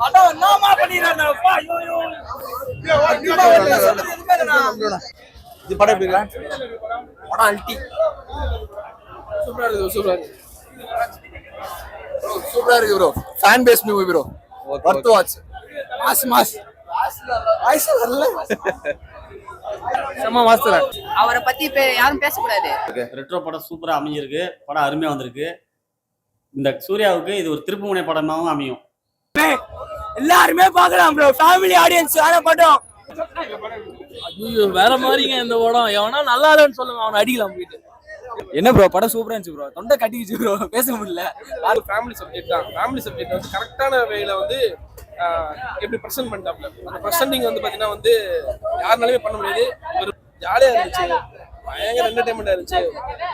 அதான் என்னமா பண்ணிறானப்பா ஐயோ இது படம் எப்படி இருக்கு? படம் அல்டி சூப்பரா இருக்கு சூப்பரா இருக்கு bro. Fan base movie bro. Worth watch. Mass voice வரல செம்ம மாஸ்டர். அவரை பத்தி இப்ப யாரும் பேசக்கூடாது. ரெட்ரோ படம் சூப்பரா அமைஞ்சிருக்கு. படம் அருமையா வந்திருக்கு. இந்த சூர்யாவுக்கு இது ஒரு திருப்புமுனை படமாவும் அமையும். எல்லாருமே பாக்கலாம் ப்ரோ. ஃபேமிலி ஆடியன்ஸ் ஆன படம். ஐயோ வேற மாதிரிங்க இந்த படம். எவனா நல்லா இல்லைன்னு சொல்லுங்க, அவனை அடிக்கலாம் போயிட்டு. என்ன ப்ரோ படம் சூப்பரா இருந்துச்சு ப்ரோ. தொண்டை கட்டிக்கிச்சு ப்ரோ, பேச முடியல. ஃபேமிலி சப்ஜெக்ட் தான். ஃபேமிலி சப்ஜெக்ட் வந்து கரெக்டான வேல வந்து எப்படி ப்ரெசென்ட் பண்ணிட்டாப்ல. அந்த ப்ரெசென்டிங் வந்து பாத்தீங்கன்னா வந்து யாருனாலுமே பண்ண முடியாது. ஒரு ஜாலியா இருந்துச்சு, பயங்கர என்டர்டைன்மெண்டா இருந்துச்சு.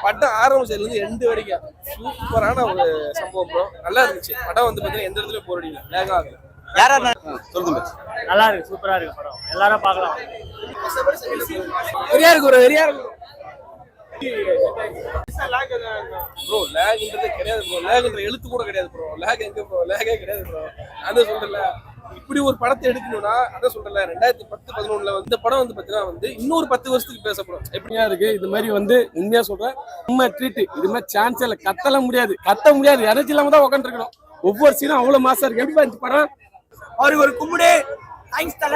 படம் ஆரம்ப சைடுல இருந்து எண்டு வரைக்கும் சூப்பரான ஒரு சம்பவம் ப்ரோ. நல்லா இருந்துச்சு படம். வந்து பாத்தீங்கன்னா எந்த இடத்துலயும் போர் அடிக்கல, லேக் ஆகல. சொல்லுங்க. நல்லா இருக்கு, சூப்பரா இருக்கு படம். எல்லாரும் பார்க்கலாம். வெறியா இருக்கு ப்ரோ, வெறியா இருக்கு ப்ரோ. லேக்ன்றது கிடையாது ப்ரோ. லேக்ன்ற எழுத்து கூட கிடையாது ப்ரோ. லேக் எங்க ப்ரோ? லேகே கிடையாது ப்ரோ. அதான் சொல்றேன்ல, இப்படி ஒரு படத்தை எடுக்கணும்னா அதான் சொல்றேன்ல 2010-11 வந்து இந்த படம் வந்து பாத்தீங்கன்னா வந்து இன்னொரு 10 வருஷத்துக்கு பேசப்படும். எப்படியா இருக்கு இது மாதிரி வந்து உண்மையா சொல்றேன். உண்மை ட்ரீட் இது மாதிரி சான்ஸ் இல்ல. கத்த முடியாது. எனர்ஜி இல்லாம தான் உட்காந்துருக்கணும். ஒவ்வொரு சீனும் அவ்வளவு மாசா இருக்கு. எப்படி படம் அவருக்கு ஒரு கும்பிடு. தேங்க்ஸ் தல.